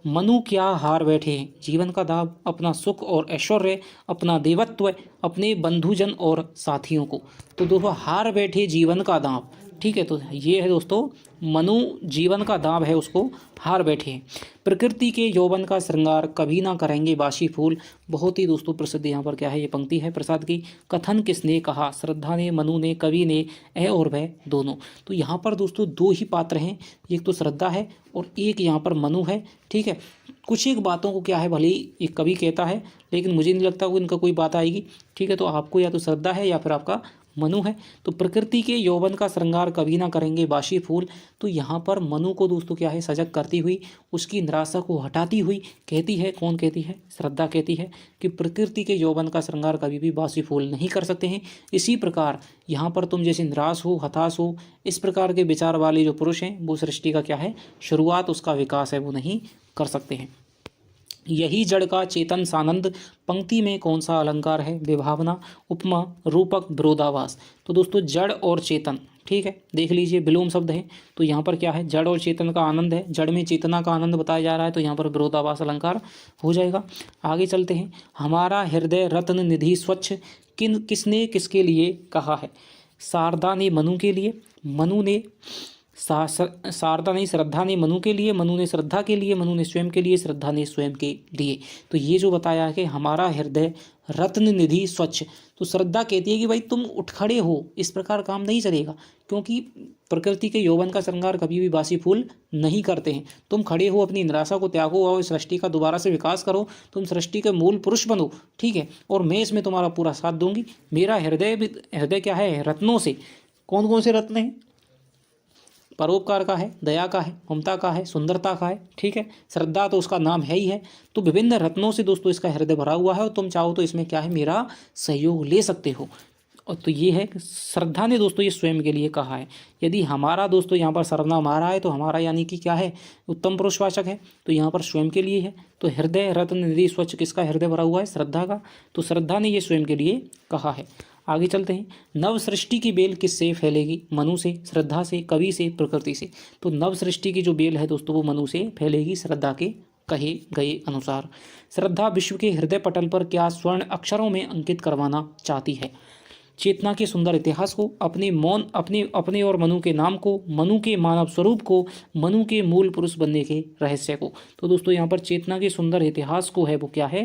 मनु क्या हार बैठे हैं, जीवन का दाव, अपना सुख और ऐश्वर्य, अपना देवत्व, अपने बंधुजन और साथियों को। तो दोस्तों हार बैठे जीवन का दाव, ठीक है। तो ये है दोस्तों मनु जीवन का दाव है उसको हार बैठे हैं। प्रकृति के यौवन का श्रृंगार कभी ना करेंगे बासी फूल। बहुत ही दोस्तों प्रसिद्ध यहाँ पर क्या है ये पंक्ति है प्रसाद की। कथन किसने कहा, श्रद्धा ने, मनु ने, कवि ने, ए और वह दोनों। तो यहाँ पर दोस्तों दो ही पात्र हैं, एक तो श्रद्धा है और एक यहाँ पर मनु है, ठीक है। कुछ एक बातों को क्या है भले ही एक कवि कहता है लेकिन मुझे नहीं लगता वो इनका कोई बात आएगी, ठीक है। तो आपको या तो श्रद्धा है या फिर आपका मनु है। तो प्रकृति के यौवन का श्रृंगार कभी ना करेंगे बासी फूल। तो यहाँ पर मनु को दोस्तों क्या है सजग करती हुई, उसकी निराशा को हटाती हुई कहती है, कौन कहती है, श्रद्धा कहती है कि प्रकृति के यौवन का श्रृंगार कभी भी बासी फूल नहीं कर सकते हैं। इसी प्रकार यहाँ पर तुम जैसे निराश हो, हताश हो, इस प्रकार के विचार वाले जो पुरुष हैं वो सृष्टि का क्या है शुरुआत, उसका विकास है वो नहीं कर सकते हैं। यही जड़ का चेतन सानंद। पंक्ति में कौन सा अलंकार है, विभावना, उपमा, रूपक, विरोधाभास। तो दोस्तों जड़ और चेतन, ठीक है, देख लीजिए विलोम शब्द है। तो यहाँ पर क्या है जड़ और चेतन का आनंद है, जड़ में चेतना का आनंद बताया जा रहा है, तो यहाँ पर विरोधाभास अलंकार हो जाएगा। आगे चलते हैं। हमारा हृदय रत्न निधि स्वच्छ, किसने किसके लिए कहा है, शारदा ने मनु के लिए, मनु ने शारदा नहीं, श्रद्धा ने मनु के लिए, मनु ने श्रद्धा के लिए, मनु ने स्वयं के लिए, श्रद्धा ने स्वयं के लिए। तो ये जो बताया है कि हमारा हृदय रत्न निधि स्वच्छ, तो श्रद्धा कहती है कि भाई तुम उठ खड़े हो, इस प्रकार काम नहीं चलेगा, क्योंकि प्रकृति के यौवन का श्रृंगार कभी भी बासी फूल नहीं करते हैं। तुम खड़े हो, अपनी निराशा को त्यागो और सृष्टि का दोबारा से विकास करो, तुम सृष्टि के मूल पुरुष बनो, ठीक है, और मैं इसमें तुम्हारा पूरा साथ दूंगी। मेरा हृदय क्या है, रत्नों से। कौन कौन से रत्न हैं? परोपकार का है, दया का है, ममता का है, सुंदरता का है, ठीक है, श्रद्धा तो उसका नाम है ही है। तो विभिन्न रत्नों से दोस्तों इसका हृदय भरा हुआ है, और तुम चाहो तो इसमें क्या है, मेरा सहयोग ले सकते हो। और तो ये है, श्रद्धा ने दोस्तों ये स्वयं के लिए कहा है। यदि हमारा दोस्तों यहाँ पर सर्वनाम आ रहा है तो हमारा यानी कि क्या है, उत्तम पुरुषवाचक है, तो यहाँ पर स्वयं के लिए है। तो हृदय रत्न निधि स्वच्छ, किसका हृदय भरा हुआ है, श्रद्धा का। तो श्रद्धा ने ये स्वयं के लिए कहा है। आगे चलते हैं। नव सृष्टि की बेल किससे फैलेगी? मनु से, श्रद्धा से, कवि से, प्रकृति से। तो नव सृष्टि की जो बेल है दोस्तों वो मनु से फैलेगी, श्रद्धा के कहे गए अनुसार। श्रद्धा विश्व के हृदय पटल पर क्या स्वर्ण अक्षरों में अंकित करवाना चाहती है? चेतना के सुंदर इतिहास को, अपने और मनु के नाम को, मनु के मानव स्वरूप को, मनु के मूल पुरुष बनने के रहस्य को। तो दोस्तों यहाँ पर चेतना के सुंदर इतिहास को है वो क्या है,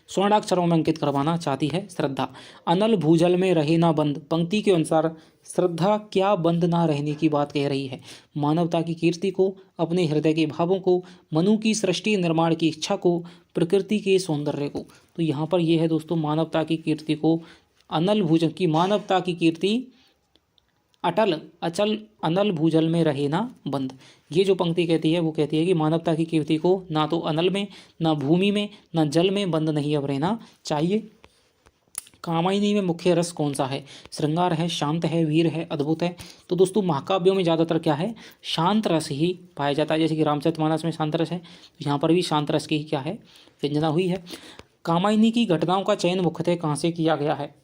स्वर्णाक्षरों में अंकित करवाना चाहती है श्रद्धा। अनल भूजल में रहे ना बंद, पंक्ति के अनुसार श्रद्धा क्या बंद ना रहने की बात कह रही है? मानवता की कीर्ति को, अपने हृदय के भावों को, मनु की सृष्टि निर्माण की इच्छा को, प्रकृति के सौंदर्य को। तो यहाँ पर यह है दोस्तों, मानवता की कीर्ति को, अनल भूजल की मानवता की कीर्ति अटल अचल अनल भूजल में रहे ना बंद। ये जो पंक्ति कहती है वो कहती है कि मानवता की कीर्ति को ना तो अनल में, ना भूमि में, ना जल में बंद नहीं अब रहना चाहिए। कामायनी में मुख्य रस कौन सा है? श्रृंगार है, शांत है, वीर है, अद्भुत है। तो दोस्तों महाकाव्यों में ज़्यादातर क्या है, शांत रस ही पाया जाता है। जैसे कि रामचरितमानस में शांत रस है, तो यहाँ पर भी शांत रस की ही क्या है, व्यंजना हुई है। कामायनी की घटनाओं का चयन मुख्यतः कहाँ से किया गया है?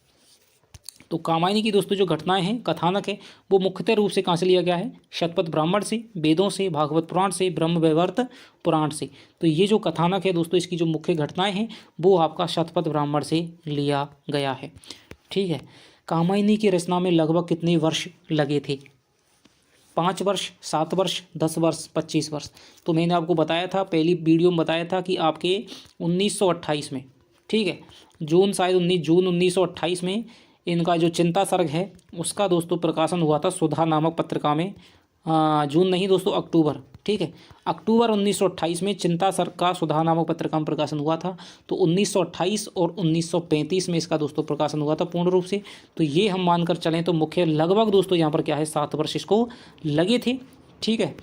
तो कामायनी की दोस्तों जो घटनाएं हैं, कथानक है, वो मुख्यतः रूप से कहाँ से लिया गया है? शतपथ ब्राह्मण से, वेदों से, भागवत पुराण से, ब्रह्म वैवर्त पुराण से। तो ये जो कथानक है दोस्तों, इसकी जो मुख्य घटनाएं हैं वो आपका शतपथ ब्राह्मण से लिया गया है, ठीक है। कामायनी की रचना में लगभग कितने वर्ष लगे थे? 5 वर्ष, 7 वर्ष, 10 वर्ष, 25 वर्ष। तो मैंने आपको बताया था, पहली वीडियो में बताया था कि आपके 1928 में, ठीक है, जून 1928 में इनका जो चिंता सर्ग है उसका दोस्तों प्रकाशन हुआ था सुधा नामक पत्रिका में। जून नहीं दोस्तों, अक्टूबर, ठीक है, अक्टूबर 1928 में चिंता सर्ग का सुधा नामक पत्रिका में प्रकाशन हुआ था। तो 1928 और 1935 में इसका दोस्तों प्रकाशन हुआ था पूर्ण रूप से। तो ये हम मानकर चलें तो मुख्य लगभग दोस्तों यहाँ पर क्या है, 7 वर्ष इसको लगे थे, ठीक है।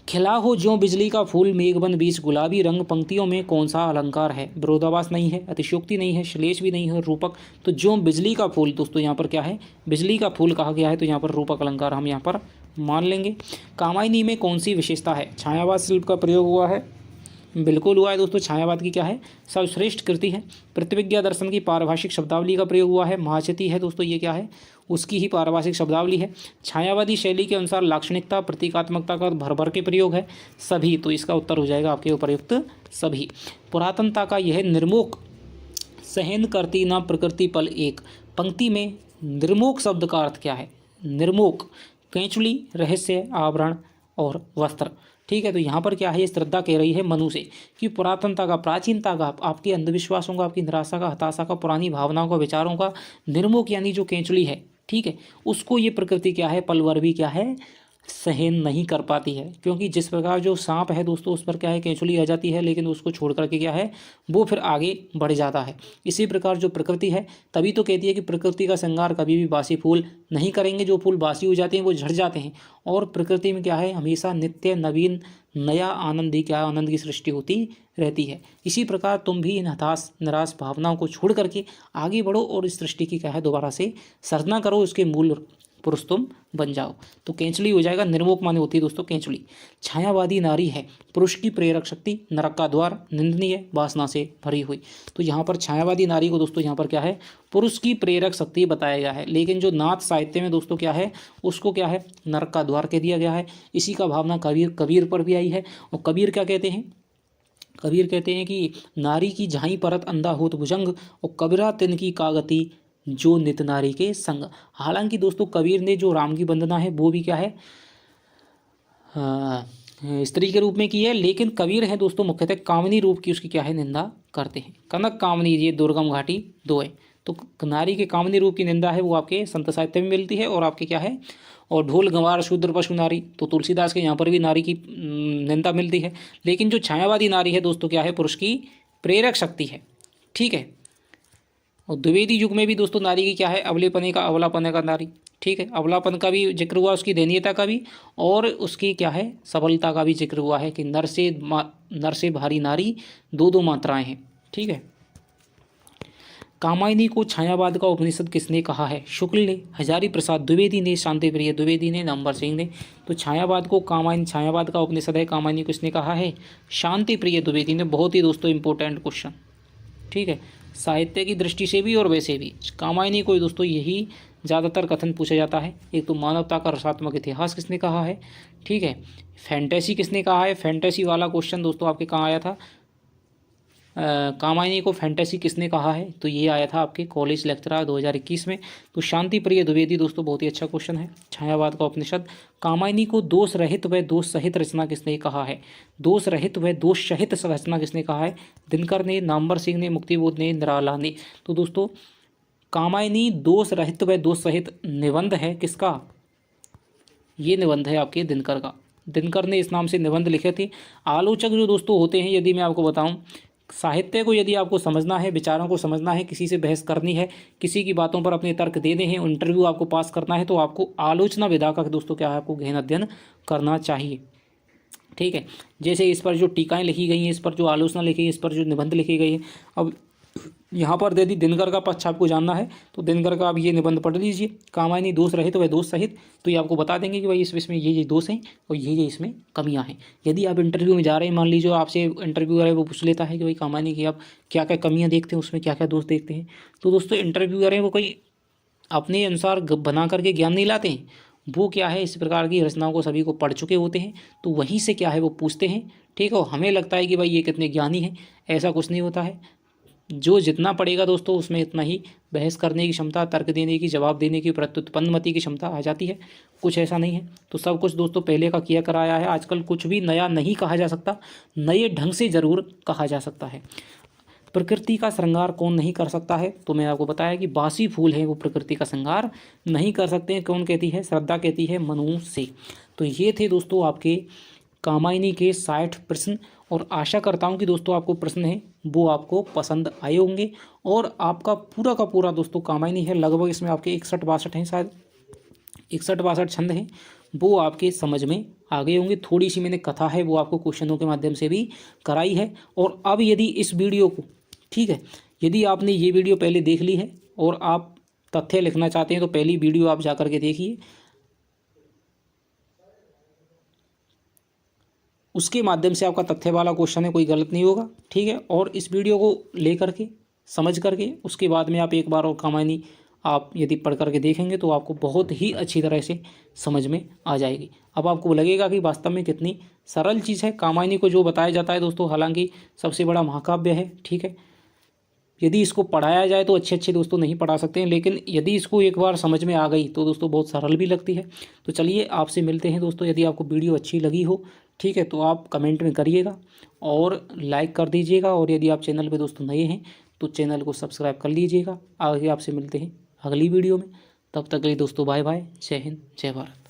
खिला हो ज्यों बिजली का फूल, मेघबन बीच गुलाबी रंग, पंक्तियों में कौन सा अलंकार है? विरोधाभास नहीं है, अतिशयोक्ति नहीं है, श्लेष भी नहीं है, रूपक। तो ज्यों बिजली का फूल दोस्तों यहाँ पर क्या है, बिजली का फूल कहा गया है, तो यहाँ पर रूपक अलंकार हम यहाँ पर मान लेंगे। कामायनी में कौन सी विशेषता है? छायावाद शिल्प का प्रयोग हुआ है, बिल्कुल हुआ है दोस्तों। छायावाद की क्या है, सर्वश्रेष्ठ कृति है। प्रतिविज्ञा दर्शन की पारिभाषिक शब्दावली का प्रयोग हुआ है, महाचति है दोस्तों, ये क्या है, उसकी ही पारिभाषिक शब्दावली है। छायावादी शैली के अनुसार लाक्षणिकता, प्रतीकात्मकता का भर भर के प्रयोग है, सभी। तो इसका उत्तर हो जाएगा आपके उपयुक्त सभी। पुरातनता का यह निर्मोक सहन करती ना प्रकृति पल एक, पंक्ति में निर्मोक शब्द का अर्थ क्या है? निर्मोक, कैंचुली, रहस्य, आवरण और वस्त्र, ठीक है। तो यहाँ पर क्या है, ये श्रद्धा कह रही है मनु से कि पुरातनता का, प्राचीनता का, आपके अंधविश्वासों का, आपकी निराशा का, हताशा का, पुरानी भावनाओं का, विचारों का निर्मोक यानी जो केंचुली है, ठीक है, उसको ये प्रकृति क्या है, पल भर भी क्या है, सहन नहीं कर पाती है। क्योंकि जिस प्रकार जो सांप है दोस्तों उस पर क्या है, केंचुली आ जाती है, लेकिन उसको छोड़ करके क्या है, वो फिर आगे बढ़ जाता है। इसी प्रकार जो प्रकृति है, तभी तो कहती है कि प्रकृति का श्रृंगार कभी भी बासी फूल नहीं करेंगे। जो फूल बासी हो जाते हैं वो झड़ जाते हैं, और प्रकृति में क्या है, हमेशा नित्य नवीन नया आनंद ही क्या, आनंद की सृष्टि होती रहती है। इसी प्रकार तुम भी इन हताश निराश भावनाओं को छोड़ करके आगे बढ़ो और इस सृष्टि की क्या है, दोबारा से सर्जना करो, इसके मूल पुरुष तुम बन जाओ। तो केंचुली हो जाएगा, निर्मोक माने होती है दोस्तों केंचुली। छायावादी नारी है, पुरुष की प्रेरक शक्ति, नरक का द्वार, निंदनीय, वासना से भरी हुई। तो यहाँ पर छायावादी नारी को दोस्तों यहाँ पर क्या है, पुरुष की प्रेरक शक्ति बताया गया है। लेकिन जो नाथ साहित्य में दोस्तों क्या है, उसको क्या है, नरक का द्वार कह दिया गया है। इसी का भावना कबीर पर भी आई है। और कबीर क्या कहते हैं, कबीर कहते हैं कि नारी की झाई परत अंधा होत भुजंग, और कबीरा तिन की कागति जो नित नारी के संग। हालांकि दोस्तों कबीर ने जो राम की वंदना है वो भी क्या है स्त्री के रूप में की है, लेकिन कबीर है दोस्तों मुख्यतः कामनी रूप की उसकी क्या है निंदा करते हैं। कनक कामनी ये दुर्गम घाटी दो है, तो नारी के कामनी रूप की निंदा है वो आपके संत साहित्य में मिलती है। और आपके क्या है और ढोल गंवार शूद्र पशु नारी, तो तुलसीदास के यहाँ पर भी नारी की निंदा मिलती है। लेकिन जो छायावादी नारी है दोस्तों क्या है पुरुष की प्रेरक शक्ति है, ठीक है। और द्विवेदी युग में भी दोस्तों नारी की क्या है अवलापने का नारी, ठीक है। अवलापन का भी जिक्र हुआ, उसकी दयनीयता का भी, और उसकी क्या है सबलता का भी जिक्र हुआ है कि नर से भारी नारी दो दो मात्राएं हैं, ठीक है। कामायनी को छायावाद का उपनिषद किसने कहा है? शुक्ल ने, हजारी प्रसाद द्विवेदी ने, शांति प्रिय द्विवेदी ने, नंबर सिंह ने। तो छायावाद को छायावाद का उपनिषद है कामायनी को किसने कहा है? शांति प्रिय द्विवेदी ने। बहुत ही दोस्तों इंपॉर्टेंट क्वेश्चन, ठीक है, साहित्य की दृष्टि से भी और वैसे भी। कामायनी को दोस्तों यही ज़्यादातर कथन पूछा जाता है। एक तो मानवता का रसात्मक इतिहास किसने कहा है, ठीक है। फैंटेसी किसने कहा है? फैंटेसी वाला क्वेश्चन दोस्तों आपके कहाँ आया था? कामायनी को फैंटेसी किसने कहा है? तो ये आया था आपके कॉलेज लेक्चरर 2021 में। तो शांति प्रिय द्विवेदी दोस्तों बहुत ही अच्छा क्वेश्चन है। छायावाद का उपनिषद। कामायनी को दोष रहित व दोष सहित रचना किसने कहा है? दोष रहित व दोष सहित रचना किसने कहा है? दिनकर ने, नामवर सिंह ने, मुक्तिबोध ने, निराला ने। तो दोस्तों कामायनी दोष रहित व दोष सहित निबंध है किसका? ये निबंध है आपके दिनकर का। दिनकर ने इस नाम से निबंध लिखे थे। आलोचक जो दोस्तों होते हैं, यदि मैं आपको बताऊं, साहित्य को यदि आपको समझना है, विचारों को समझना है, किसी से बहस करनी है, किसी की बातों पर अपने तर्क देने हैं, इंटरव्यू आपको पास करना है, तो आपको आलोचना विधा का दोस्तों क्या है आपको गहन अध्ययन करना चाहिए, ठीक है। जैसे इस पर जो टीकाएं लिखी गई हैं, इस पर जो आलोचना लिखी है, इस पर जो निबंध लिखी गई है। अब यहाँ पर यदि दिनकर का पक्ष आपको जानना है तो दिनकर का आप ये निबंध पढ़ लीजिए, कामायनी दोष रहित व दोष सहित। तो ये आपको बता देंगे कि भाई इसमें ये दोष हैं और ये इसमें कमियां हैं। यदि आप इंटरव्यू में जा रहे हैं, मान लीजिए आपसे इंटरव्यूअर है, वो पूछ लेता है कि भाई कामायनी की आप क्या क्या कमियाँ देखते हैं, उसमें क्या क्या दोष देखते हैं, तो दोस्तों इंटरव्यूअर है वो कोई अपने अनुसार बना करके ज्ञान नहीं लाते हैं, वो क्या है इस प्रकार की रचनाओं को सभी को पढ़ चुके होते हैं, तो वहीं से क्या है वो पूछते हैं, ठीक है। हमें लगता है कि भाई ये कितने ज्ञानी हैं, ऐसा कुछ नहीं होता है। जो जितना पढ़ेगा दोस्तों उसमें इतना ही बहस करने की क्षमता, तर्क देने की, जवाब देने की, प्रत्युत्पन्नमति की क्षमता आ जाती है। कुछ ऐसा नहीं है। तो सब कुछ दोस्तों पहले का किया कराया है। आजकल कुछ भी नया नहीं कहा जा सकता, नए ढंग से ज़रूर कहा जा सकता है। प्रकृति का श्रृंगार कौन नहीं कर सकता है? तो मैं आपको बताया कि बासी फूल हैं वो प्रकृति का श्रृंगार नहीं कर सकते हैं। कौन कहती है? श्रद्धा कहती है मनु से। तो ये थे दोस्तों आपके कामायनी के 60 प्रश्न, और आशा करता हूँ कि दोस्तों आपको प्रश्न है वो आपको पसंद आए होंगे। और आपका पूरा का पूरा दोस्तों कामायनी है, लगभग इसमें आपके 61-62 हैं, शायद 61-62 छंद हैं, वो आपके समझ में आ गए होंगे। थोड़ी सी मैंने कथा है वो आपको क्वेश्चनों के माध्यम से भी कराई है। और अब यदि इस वीडियो को, ठीक है, यदि आपने ये वीडियो पहले देख ली है और आप तथ्य लिखना चाहते हैं तो पहली वीडियो आप जा करके देखिए, उसके माध्यम से आपका तथ्य वाला क्वेश्चन है, कोई गलत नहीं होगा, ठीक है। और इस वीडियो को ले करके समझ करके उसके बाद में आप एक बार और कामायनी आप यदि पढ़ करके देखेंगे तो आपको बहुत ही अच्छी तरह से समझ में आ जाएगी। अब आपको लगेगा कि वास्तव में कितनी सरल चीज़ है कामायनी को जो बताया जाता है दोस्तों। हालांकि सबसे बड़ा महाकाव्य है, ठीक है। यदि इसको पढ़ाया जाए तो अच्छे दोस्तों नहीं पढ़ा सकते हैं, लेकिन यदि इसको एक बार समझ में आ गई तो दोस्तों बहुत सरल भी लगती है। तो चलिए आपसे मिलते हैं दोस्तों। यदि आपको वीडियो अच्छी लगी हो, ठीक है, तो आप कमेंट में करिएगा और लाइक कर दीजिएगा। और यदि आप चैनल पे दोस्तों नए हैं तो चैनल को सब्सक्राइब कर लीजिएगा। आगे आपसे मिलते हैं अगली वीडियो में। तब तक के लिए दोस्तों बाय बाय, जय हिंद, जय भारत।